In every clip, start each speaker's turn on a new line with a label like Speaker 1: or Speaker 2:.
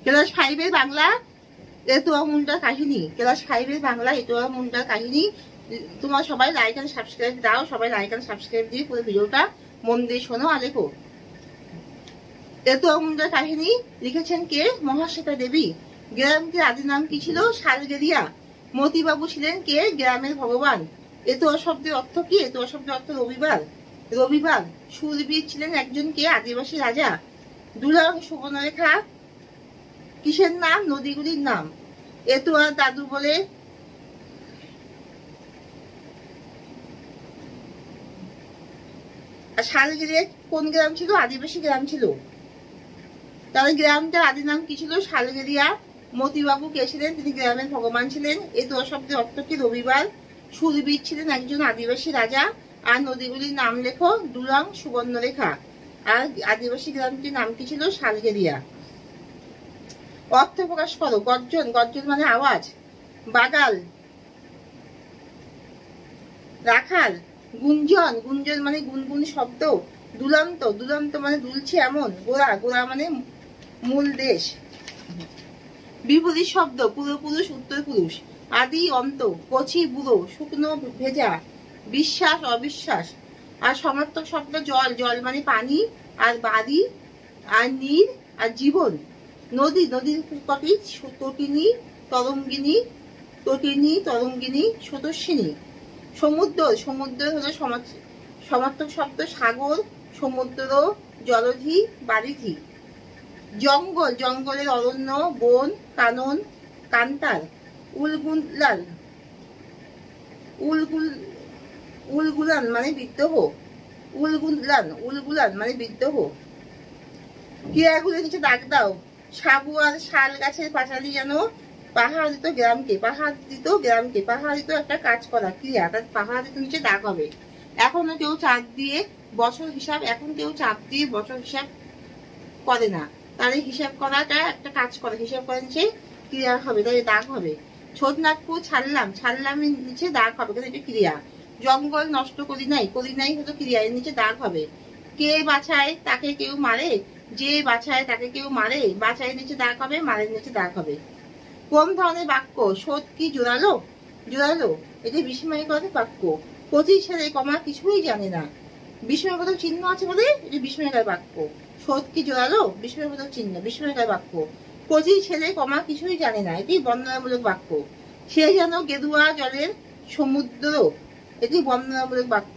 Speaker 1: Class 5-এর Bangla এতুয়া মুন্ডার কাহিনী, class 5-এর Bangla এতুয়া মুন্ডার কাহিনী। তোমার সবাই লাইক এন্ড সাবস্ক্রাইব দাও, সবাই লাইক এন্ড সাবস্ক্রাইব দিয়ে পুরো ভিডিওটা মন দিয়ে শোনো আর লেখো। এতুয়া মুন্ডার কাহিনী লিখেছেন কে? মহাশ্বেতা দেবী। গ্রামটির আদি নাম কি ছিল? শালগেরিয়া। মতিবাবু ছিলেন কে? গ্রামের ভগবান। এতুয়া শব্দের অর্থ কি? এতুয়া শব্দের অর্থ রবিবার। রবিবার। শূরবীর ছিলেন একজন কে? আদিবাসী রাজা। দুলাং সুবর্ণরেখা কিসের নাম? নদীগুলির নাম। এতুয়া দাদু বলে শালগেরিয়া কোন গ্রাম ছিল? আদিবাসী গ্রাম ছিল। তাহলে গ্রামটার আদি নাম কি ছিল? শালগেরিয়া। মতিবাবু কে ছিলেন? তিনি গ্রামের ভগবান ছিলেন। এতুয়া শব্দের অর্থ কি? রবিবার। শূরবীর ছিলেন একজন আদিবাসী রাজা। আর নদীগুলির নাম লেখো। দুলাং সুবর্ণরেখা। আর আদিবাসী গ্রামটির নাম কি ছিল? শালগেরিয়া। অর্থ প্রকাশ করো। গর্জন, গর্জন মানে আওয়াজ। বাগাল, রাখাল। গুঞ্জন, গুঞ্জন মানে গুনগুন শব্দ। দুলন্ত, দুলন্ত মানে দুলছে এমন। গোড়া, গোড়া মানে মূল দেশ। বিপরীত শব্দ। পূর্বপুরুষ, উত্তর পুরুষ। আদি, অন্ত। কচি, বুড়ো। শুকনো, ভেজা। বিশ্বাস, অবিশ্বাস। আর সমার্থক শব্দ জল, জল মানে পানি। আর বাড়ি, আর নীর, আর জীবন। নদী, নদীর কটি? তটিনী, তরঙ্গিনী। তটিনী, তরঙ্গিনী, স্রোতস্বিনী। সমুদ্র, সমুদ্র হলো সমার্থক শব্দ সাগর, সমুদ্র, জলধি, বারিধি। জঙ্গল, জঙ্গলের অরণ্য, বন, কানন, কান্তার। উলগুলান, উলগুলান মানে বিদ্রোহ। উলগুলান, উলগুলান মানে বিদ্রোহ। ক্রিয়াগুলোর নিচে দাগ দাও। সাবু আর শাল গাছের পাঁচালি যেন পাহাড় দিত গ্রামকে, পাহাড় দিত গ্রামকে। পাহাড় দিত একটা কাজ করা ক্রিয়া, তার পাহাড় দিত নিচে দাগ হবে। এখনো কেউ চাপ দিয়ে বছর হিসাব, এখন কেউ চাপ দিয়ে বছর হিসাব করে না। তার এই হিসাব করাটা একটা কাজ করে, হিসাব করে নিচে ক্রিয়া হবে, তাই দাগ হবে। ছোটনাগপুর ছাড়লাম, ছাড়লামের নিচে দাগ হবে, কিন্তু এটা ক্রিয়া। জঙ্গল নষ্ট করি নাই, করি নাই হতো ক্রিয়া, এর নিচে দাগ হবে। কে বাছায় তাকে কেউ মারে, যে বাছায় তাকে কেউ মারে, বাছায় নিচে দাগ হবে, মারের নিচে দাগ হবে। কোন ধরনের বাক্য? সৎ কি জোরালো? জোরালো, এটি বিস্ময়কর বাক্য। কচি ছেলে কমা কিছুই জানে না, বিস্ময়বোধক চিহ্ন আছে বলে এটি বিস্ময়কর বাক্য। সৎ কি জোরালো? বিস্ময়বোধক চিহ্ন, বিস্ময়কর বাক্য। কচি ছেলে কমা কিছুই জানে না, এটি বর্ণনামূলক বাক্য। সে যেন গেরুয়া জলের সমুদ্র, এটি বর্ণনামূলক বাক্য।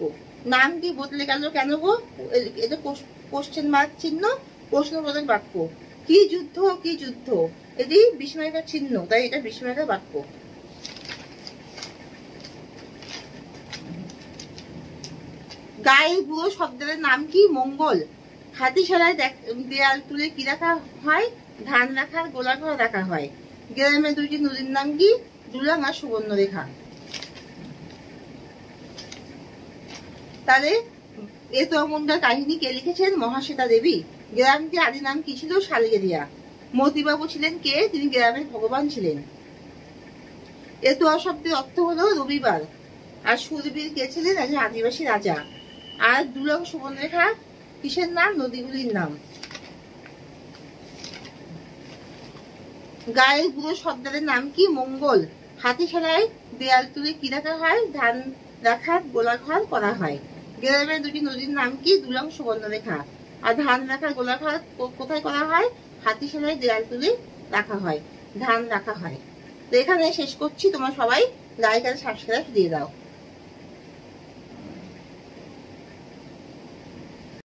Speaker 1: নাম কি বদলে গেল কেন গো? এটা কোশ্চেন মার্ক চিহ্ন, প্রশ্নবোধক বাক্য। কি যুদ্ধ, কি যুদ্ধ, এটি বিস্ময়কর চিহ্ন, তাই এটা বিস্ময়কর বাক্য। গায়ে বুড়ো শব্দের নাম কি? মঙ্গল। হাতিশালায় দেয়াল তুলে কি রাখা হয়? ধান রাখার গোলাঘর রাখা হয়। গ্রামে দুইটি নদীর নাম কি? দুলাং আর সুবর্ণরেখা। তাহলে এতুয়া মুন্ডার কাহিনী কে লিখেছেন? মহাশ্বেতা দেবী। গ্রামটির আদি নাম কি ছিল? শালগেরিয়া। মতিবাবু ছিলেন কে? তিনি গ্রামের ভগবান ছিলেন। এতুয়া শব্দের অর্থ হলো রবিবার। আর শূরবীর কে ছিলেন? একজন আদিবাসী রাজা। আর দুলাং সুবর্ণরেখা কিসের নাম? নদীগুলির নাম। গায়ের বুড়ো সর্দারের নাম কি? মঙ্গল। হাতিশালায় দেয়াল তুলে কি রাখা হয়? ধান রাখার গোলাঘর করা হয়। গ্রামের দুটি নদীর নাম কি? দুলাং সুবর্ণরেখা। আর ধান রাখার গোলাঘর কোথায় করা হয়? হাতিশালায় দেয়াল তুলে রাখা হয়, ধান রাখা হয়। তো এখানে শেষ করছি, তোমরা সবাই লাইক আর সাবস্ক্রাইব দিয়ে দাও।